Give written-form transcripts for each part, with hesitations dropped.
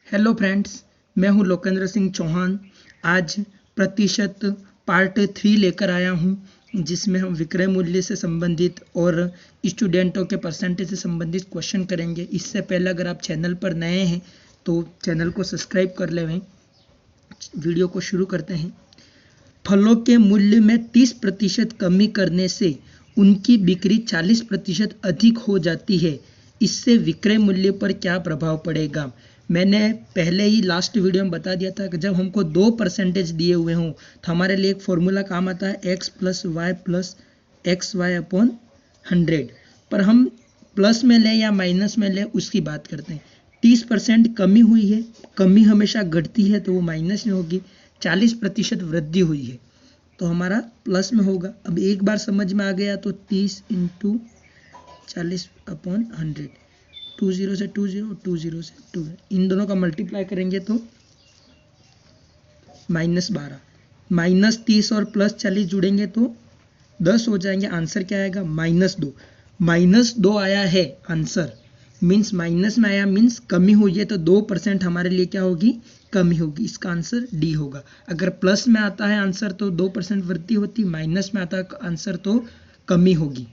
Hello friends, मैं हूं लोकेंद्र सिंह चौहान। आज प्रतिशत पार्ट 3 लेकर आया हूं, जिसमें हम विक्रय मूल्य से संबंधित और स्टूडेंटों के परसेंटेज से संबंधित क्वेश्चन करेंगे। इससे पहले अगर आप चैनल पर नए हैं तो चैनल को सब्सक्राइब कर लें। वीडियो को शुरू करते हैं। फलों के मूल्य में 30% कमी करने से उनकी बिक्री 40% अधिक हो जाती है। इससे विक्रय मूल्य पर क्या प्रभाव पड़ेगा? मैंने पहले ही लास्ट वीडियो में बता दिया था कि जब हमको 2% दिए हुए हों तो हमारे लिए एक फॉर्मूला काम आता है x + y + xy/100। पर हम प्लस में लें या माइनस में लें उसकी बात करते हैं। 30% कमी हुई है, कमी हमेशा घटती है तो वो माइनस में होगी। 40% वृद्धि हुई है तो हमारा प्लस में होगा। अब एक बार समझ में आ गया तो 30 × 40/100, 2 0 से 2 0, 2 0 से 2, इन दोनों का मल्टीप्लाई करेंगे तो -12, -30 और +40 जुड़ेंगे तो 10 हो जाएंगे। आंसर क्या आएगा? -2। -2 आया है आंसर, मीन्स माइनस में आया, मीन्स कमी हुई है तो 2% हमारे लिए क्या होगी? कमी होगी। इसका आंसर डी होगा। अगर प्लस में आता है आंसर तो 2% वृद्धि होती, माइनस में आता है आंसर तो कमी होगी।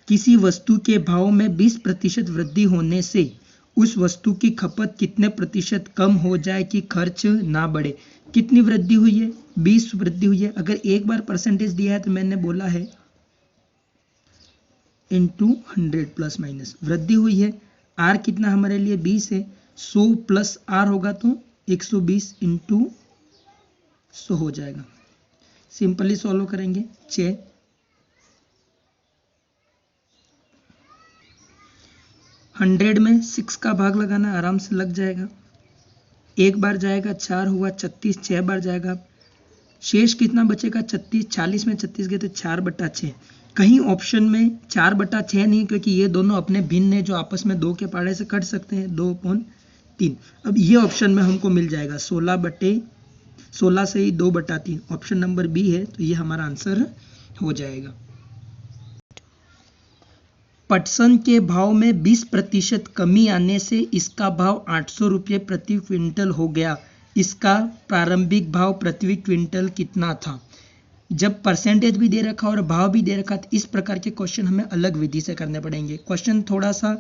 किसी वस्तु के भाव में 20% वृद्धि होने से उस वस्तु की खपत कितने प्रतिशत कम हो जाए कि खर्च ना बढ़े? कितनी वृद्धि हुई है? 20 वृद्धि हुई है। अगर एक बार परसेंटेज दिया है तो मैंने बोला है × 100 प्लस माइनस वृद्धि हुई है। आर कितना हमारे लिए 20 है, 100 + आर होगा तो 120 × 100 हो जाएगा। सिंपली सॉल्व करेंगे। 6 100 में 6 का भाग लगाना आराम से लग जाएगा। एक बार जाएगा 4 हुआ 36, 6 बार जाएगा शेष कितना बचेगा? 36। 40 में 36 गए तो 4/6। कहीं ऑप्शन में 4/6 नहीं, क्योंकि ये दोनों अपने भिन्न है जो आपस में 2 के पहाड़े से कट सकते हैं, 2/3। अब ये ऑप्शन में हमको मिल जाएगा 16 से ही 2/3। ऑप्शन नंबर बी है तो ये हमारा आंसर हो जाएगा। पटसन के भाव में 20% कमी आने से इसका भाव 800 रुपये प्रति क्विंटल हो गया। इसका प्रारंभिक भाव प्रति क्विंटल कितना था? जब परसेंटेज भी दे रखा और भाव भी दे रखा तो इस प्रकार के क्वेश्चन हमें अलग विधि से करने पड़ेंगे। क्वेश्चन थोड़ा सा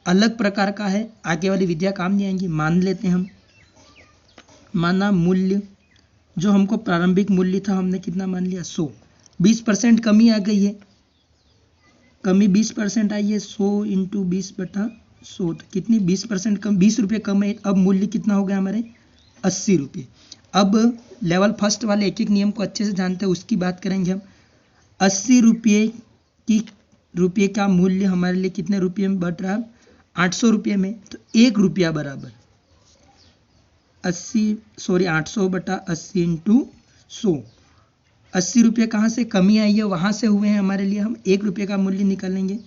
अलग प्रकार का है, आगे वाली विधियां काम नहीं आएंगी। मान लेते हैं हम, माना मूल्य जो हमको प्रारंभिक मूल्य था हमने कितना मान लिया? 100। 20% कमी आ गई है, कमी 20% आई है। 100 × 20/100 तो कितनी? 20% कम, 20 रुपये कम है। अब मूल्य कितना हो गया हमारे? 80 रुपये। अब लेवल फर्स्ट वाले एक एक नियम को अच्छे से जानते हैं, उसकी बात करेंगे हम। 80 रुपये का मूल्य हमारे लिए कितने रुपये में बढ़ रहा है? 800 रुपये में। तो 1 रुपया बराबर 800/80 × 100। 80 रुपये कहाँ से कमी आई है? वहाँ से हुए हैं हमारे लिए। हम 1 रुपये का मूल्य निकालेंगे,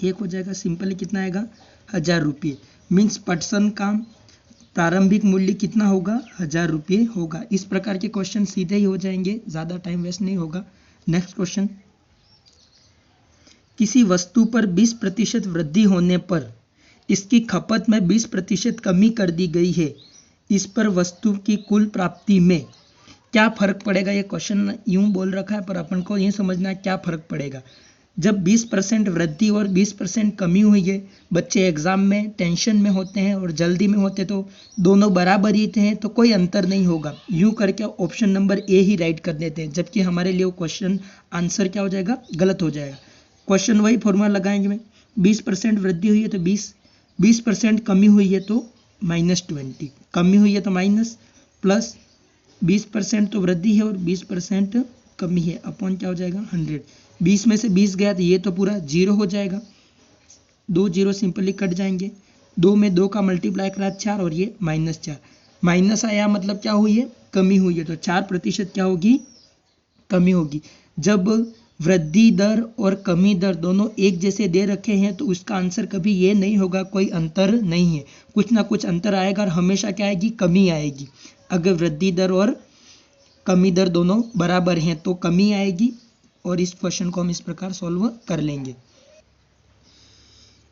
1 हो जाएगा। सिंपली कितना आएगा? 1000 रुपये। मीन्स पटसन का प्रारंभिक मूल्य कितना होगा? 1000 रुपये होगा। इस प्रकार के क्वेश्चन सीधे ही हो जाएंगे, ज़्यादा टाइम वेस्ट नहीं होगा। नेक्स्ट क्वेश्चन, किसी वस्तु पर 20% वृद्धि होने पर इसकी खपत में 20% कमी कर दी गई है। इस पर वस्तु की कुल प्राप्ति में क्या फर्क पड़ेगा? ये क्वेश्चन यूं बोल रखा है पर अपन को ये समझना है क्या फर्क पड़ेगा। जब 20% वृद्धि और 20% कमी हुई है, बच्चे एग्जाम में टेंशन में होते हैं और जल्दी में होते तो दोनों बराबर ही थे तो कोई अंतर नहीं होगा, यूं करके option number A he right कर देते हैं, जबकि हमारे लिए वो क्वेश्चन आंसर क्या हो जाएगा? गलत हो जाएगा। क्वेश्चन वही फॉर्मूला लगाएंगे में, 20% वृद्धि हुई है तो 20% कमी हुई है तो -20, कमी हुई है तो माइनस, प्लस 20% तो वृद्धि है और 20% कमी है, अपॉन क्या हो जाएगा? 100। 20 में से 20 गया तो ये तो पूरा 0 हो जाएगा। 2 0 सिंपली कट जाएंगे। 2 में 2 का मल्टीप्लाई करा 4 और ये -4। माइनस आया मतलब क्या हुई है? कमी हुई है। तो 4% क्या होगी? कमी होगी। जब वृद्धि दर और कमी दर दोनों एक जैसे दे रखे हैं तो उसका आंसर कभी ये नहीं होगा कोई अंतर नहीं है, कुछ ना कुछ अंतर आएगा और हमेशा क्या आएगी? कमी आएगी। अगर वृद्धि दर और कमी दर दोनों बराबर हैं तो कमी आएगी। और इस क्वेश्चन को हम इस प्रकार सॉल्व कर लेंगे।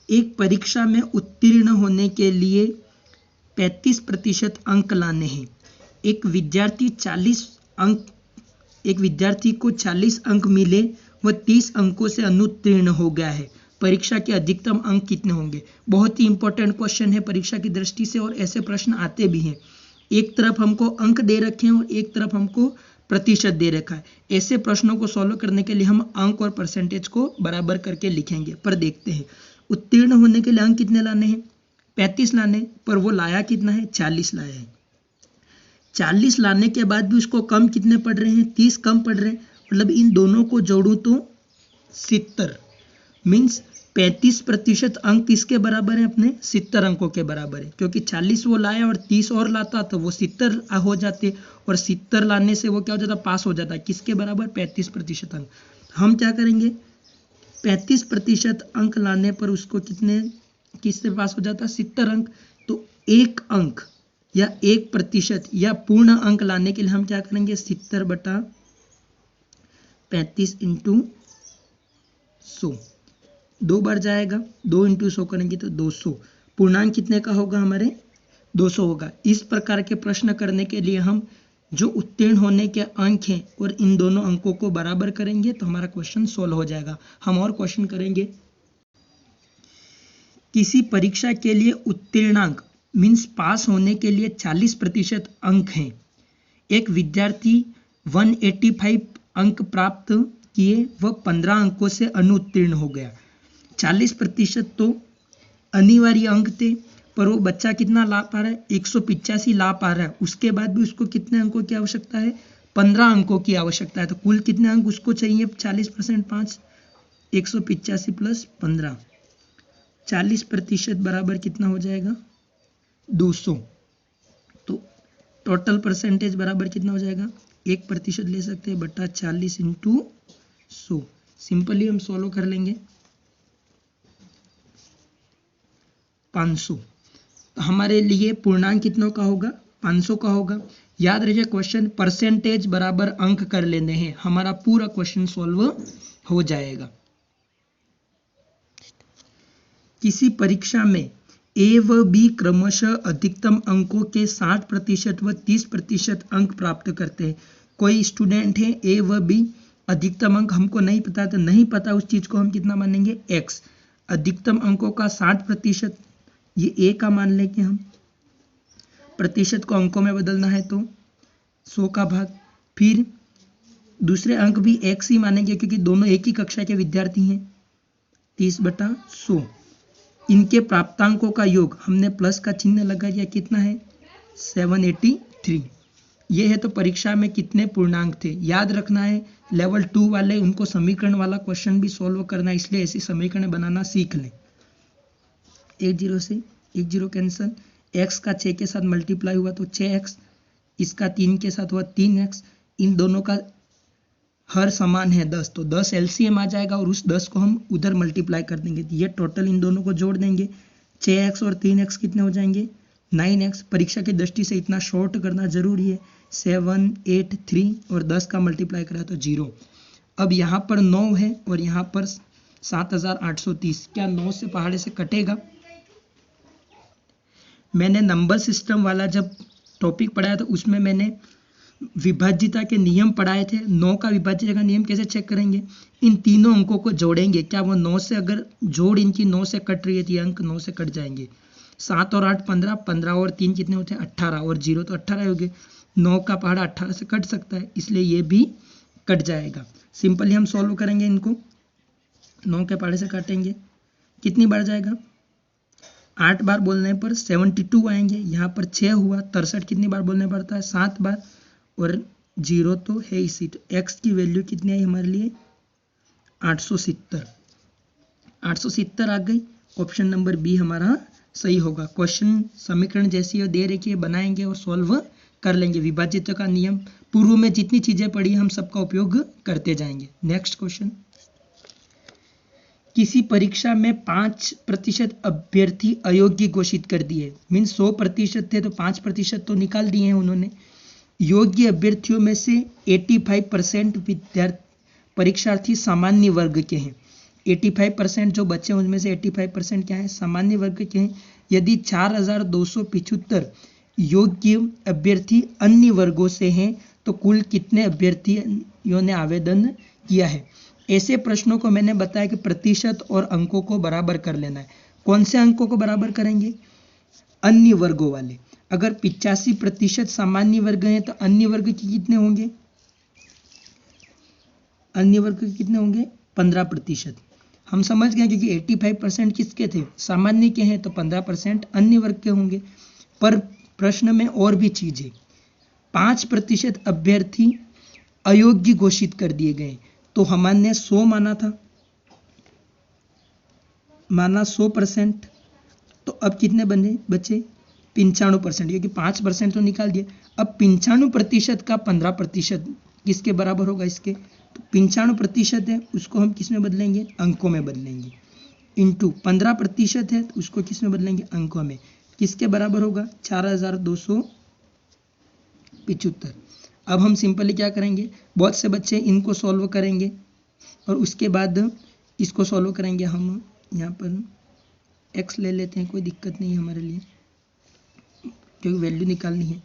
एक परीक्षा में उत्तीर्ण होने के लिए 35% अंक लाने हैं। एक विद्यार्थी को 40 अंक मिले, वह 30 अंकों से अनुत्तीर्ण हो गया है। परीक्षा के अधिकतम अंक कितने होंगे? बहुत ही इंपॉर्टेंट क्वेश्चन है परीक्षा की दृष्टि से, और ऐसे प्रश्न आते भी हैं। एक तरफ हमको अंक दे रखे हैं और एक तरफ हमको प्रतिशत दे रखा है। ऐसे प्रश्नों को सॉल्व करने के लिए हम अंक और परसेंटेज को बराबर करके लिखेंगे। पर देखते हैं उत्तीर्ण होने के लिए अंक कितने लाने हैं? 35 लाने, पर वो लाया कितना है? 40 लाया है। 40 लाने के बाद भी उसको कम कितने पड़ रहे हैं? 30 कम पड़ रहे हैं। मतलब इन दोनों को जोड़ूं तो 70, मीन्स 35% अंक किसके बराबर है? अपने 70 अंकों के बराबर है, क्योंकि 40 वो लाया और 30 और लाता तो वो 70 हो जाते, और 70 लाने से वो क्या हो जाता? पास हो जाता। किसके बराबर? 35% अंक। हम क्या करेंगे? 35% अंक लाने पर उसको किससे पास हो जाता? 70 अंक। तो 1 अंक या 1% या पूर्ण अंक लाने के लिए हम क्या करेंगे? 70/35 × 100, 2 बार जाएगा, 2 × 100 करेंगे तो 200। पूर्णांक कितने का होगा? हमारे 200 होगा। इस प्रकार के प्रश्न करने के लिए हम जो उत्तीर्ण होने के अंक हैं और इन दोनों अंकों को बराबर करेंगे तो हमारा क्वेश्चन सोल्व हो जाएगा। हम और क्वेश्चन करेंगे। किसी परीक्षा के लिए उत्तीर्णांक मीन्स पास होने के लिए 40% अंक हैं। एक विद्यार्थी 185 अंक प्राप्त किए, वह 15 अंकों से अनुत्तीर्ण हो गया। 40% तो अनिवार्य अंक थे, पर वो बच्चा कितना ला पा रहा है? 185 ला पा रहा है। उसके बाद भी उसको कितने अंकों की आवश्यकता है? 15 अंकों की आवश्यकता है। तो कुल कितने अंक उसको चाहिए? 40% 5, 185 + 15, 40% बराबर कितना हो जाएगा? 200। तो टोटल परसेंटेज बराबर कितना हो जाएगा? 1% ले सकते हैं बटा 40 × 100। सिंपली हम सॉल्व कर लेंगे। 500। तो हमारे लिए पूर्णांक कितनों का होगा? 500 का होगा। याद रखिए क्वेश्चन परसेंटेज बराबर अंक कर लेने हैं, हमारा पूरा क्वेश्चन सॉल्व हो जाएगा। किसी परीक्षा में ए व बी क्रमशः अधिकतम अंकों के 60% व 30% अंक प्राप्त करते हैं। कोई स्टूडेंट है ए व बी, अधिकतम अंक हमको नहीं पता, तो नहीं पता उस चीज को हम कितना मानेंगे? x। अधिकतम अंकों का 60%, ये ए का मान लेंगे हम। प्रतिशत को अंकों में बदलना है तो 100 का भाग, फिर दूसरे अंक भी x ही मानेंगे क्योंकि दोनों एक ही कक्षा के विद्यार्थी हैं। 30/100। इनके प्राप्तांकों का योग, हमने प्लस का चिन्ह लगा दिया, कितना है? 783। ये है तो परीक्षा में कितने पूर्णांक थे याद रखना है। लेवल 2 वाले उनको समीकरण वाला क्वेश्चन भी सॉल्व करना है, इसलिए ऐसी समीकरण बनाना सीख लें। 1 0 से 1 0 कैंसल, x का 6 के साथ मल्टीप्लाई हुआ तो 6x, इसका 3 के साथ हुआ 3x। इन दोनों का हर समान है 10, तो 10 LCM आ जाएगा और उस 10 को हम उधर मल्टीप्लाई कर देंगे। ये टोटल इन दोनों को जोड़ देंगे, 6x और 3x कितने हो जाएंगे? 9x। परीक्षा की दृष्टि से इतना शॉर्ट करना जरूरी है। 7 8 3 और 10 का मल्टीप्लाई करा तो 0। अब यहाँ पर 9 है और यहाँ पर 7830। क्या 9 से पहाड़े से कटेगा? मैंने नंबर सिस्टम वाला जब टॉपिक पढ़ाया तो उसमें मैंने विभाज्यता के नियम पढ़ाए थे। 9 का विभाज्यता का नियम कैसे चेक करेंगे? इन तीनों अंकों को जोड़ेंगे। क्या वो 9 से, अगर जोड़ इनकी 9 से कट रही है तो ये अंक 9 से कट जाएंगे। 7 और 8 15, 15 और 3 कितने होते हैं? 18, और 0 तो 18 हो गए। 9 का पहाड़ा 18 से कट सकता है, इसलिए ये भी कट जाएगा। सिंपली हम सॉल्व करेंगे इनको। 9 के पहाड़े से काटेंगे, कितनी बार जाएगा? 8 बार बोलने पर 72 आएंगे। यहाँ पर 6 हुआ, 63 कितनी बार बोलने पड़ता है? 7 बार, और 0 तो है इसी। तो x की वैल्यू कितनी आई हमारे लिए? 870। 870 आ गई। ऑप्शन नंबर बी हमारा सही होगा। क्वेश्चन समीकरण जैसी दे रखी है बनाएंगे और सॉल्व कर लेंगे। विभाज्यता का नियम पूर्व में जितनी चीजें पढ़ी हम सबका उपयोग करते जाएंगे। नेक्स्ट क्वेश्चन, किसी परीक्षा में 5% अभ्यर्थी अयोग्य घोषित कर दिए। मीन्स 100% थे तो 5% तो निकाल दिए हैं उन्होंने। योग्य अभ्यर्थियों में से 85% परीक्षार्थी सामान्य वर्ग के हैं। 85% जो बच्चे हैं उनमें से 85% क्या है, सामान्य वर्ग के हैं। यदि 4275 योग्य अभ्यर्थी अन्य वर्गों से हैं तो कुल कितने अभ्यर्थियों ने आवेदन किया है। ऐसे प्रश्नों को मैंने बताया कि प्रतिशत और अंकों को बराबर कर लेना है। कौन से अंकों को बराबर करेंगे, अन्य वर्गों वाले। अगर 85% सामान्य वर्ग हैं तो अन्य वर्ग के कितने होंगे, अन्य वर्ग के कितने होंगे, 15%। हम समझ गए क्योंकि 85% किसके थे, सामान्य के हैं, तो 15% अन्य वर्ग के होंगे। पर प्रश्न में और भी चीज है, 5% अभ्यर्थी अयोग्य घोषित कर दिए गए। तो हमने 100 माना था, माना 100%, तो अब कितने बने बचे, 95%, क्योंकि 5% तो निकाल दिए। अब 95% का 15% किसके बराबर होगा, इसके। तो 95% है उसको हम किस में बदलेंगे, अंकों में बदलेंगे, इंटू 15% है तो उसको किस में बदलेंगे, अंकों में। किसके बराबर होगा, 4275। अब हम सिंपली क्या करेंगे, बहुत से बच्चे इनको सॉल्व करेंगे और उसके बाद इसको सॉल्व करेंगे। हम यहाँ पर x ले लेते हैं, कोई दिक्कत नहीं है हमारे लिए, क्योंकि वैल्यू निकालनी है।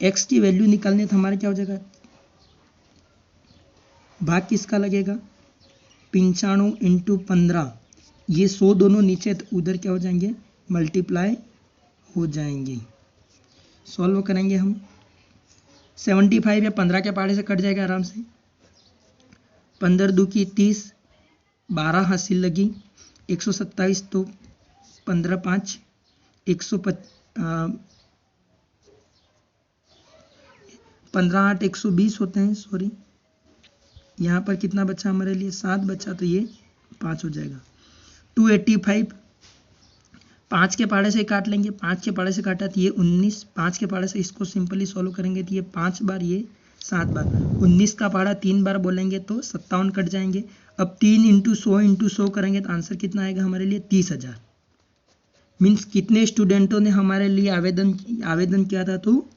x की वैल्यू निकालनी है तो हमारा क्या हो जाएगा, भाग किसका लगेगा, 95 इंटू 15, ये 100 दोनों नीचे तो उधर क्या हो जाएंगे, मल्टीप्लाई हो जाएंगे। सॉल्व करेंगे हम, 75 या 15 के पहाड़े से कट जाएगा आराम से। 15 दू की 30, 12 हासिल लगी, 127, तो 15 5 15 8 120 होते हैं, सॉरी। यहाँ पर कितना बचा हमारे लिए, 7 बचा, तो ये 5 हो जाएगा। 285, 5 के पहाड़े से काट लेंगे, 5 के पहाड़े से काटा तो ये 19, 5 के पहाड़े से इसको सिंपली सॉल्व करेंगे तो ये 5 बार, ये 7 बार, 19 का पहाड़ा 3 बार बोलेंगे तो 57 कट जाएंगे। अब 3 इंटू 100 करेंगे तो आंसर कितना आएगा हमारे लिए, 30,000। मीन्स कितने स्टूडेंटों ने हमारे लिए आवेदन किया था, तो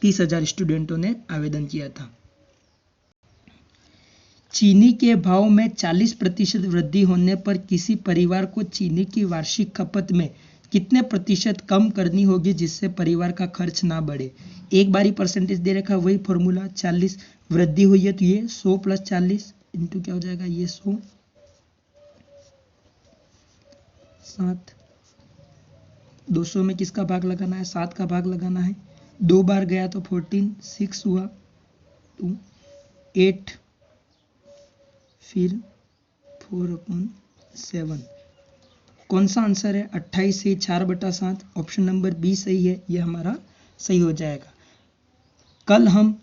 30,000 स्टूडेंटों ने आवेदन किया था। चीनी के भाव में 40% वृद्धि होने पर किसी परिवार को चीनी की वार्षिक खपत में कितने प्रतिशत कम करनी होगी जिससे परिवार का खर्च ना बढ़े। एक बारी परसेंटेज दे रखा, वही फॉर्मूला, 40 वृद्धि हुई है तो ये 100 + 40 इंटू क्या हो जाएगा, ये 100, 7, 200 में किसका भाग लगाना है, 7 का भाग लगाना है। 2 बार गया तो 14, 6 हुआ, 2, 8, फिर 4/7। कौन सा आंसर है, 28 से 4/7, ऑप्शन नंबर बी सही है, ये हमारा सही हो जाएगा। कल हम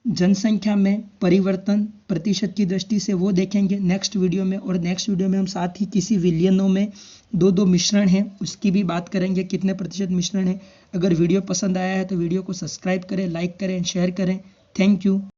जनसंख्या में परिवर्तन प्रतिशत की दृष्टि से वो देखेंगे नेक्स्ट वीडियो में, और नेक्स्ट वीडियो में हम साथ ही किसी विलियनों में 2 मिश्रण हैं उसकी भी बात करेंगे, कितने प्रतिशत मिश्रण है। अगर वीडियो पसंद आया है तो वीडियो को सब्सक्राइब करें, लाइक करें, शेयर करें। Thank you.